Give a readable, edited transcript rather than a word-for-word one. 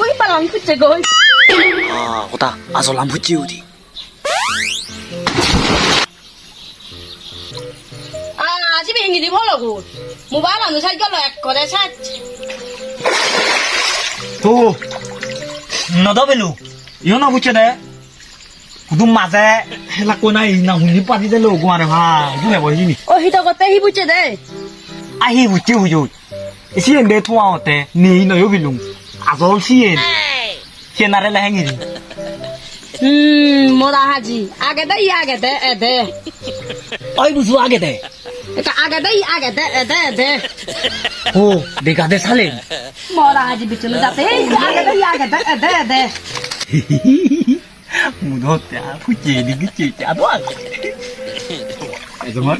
ওই পালাম খুঁজছে গই ওটা আসল আম ফুচি ওটি আজ ভেঙে দিব লগু মোবাইল আনু সাইজ গেল এক করে সাজ তো নদবেলু ইও না বুঝছে দে কুদুম মাঝে হেলা কোনাই না হুনি পাতি দে লোক আরে ভাই বুঝে বহিনি ও হিত করতে হি বুঝছে দে আহি বুঝছে বুঝো সিয়েন দে থোয়া হতে নেই নয় বিলুম আসল সিয়েন আরে লাহেঙ্গি মোরা হাজি আগে দে আগে দে দে ওই বুঝু আগে দে এটা আগে দে আগে দে দে ও দেখা দে সালেন মোরা হাজি বিচলে যাতে আগে দে দে মুদতে ফুচি দিগি চিচা তো আছে এজমা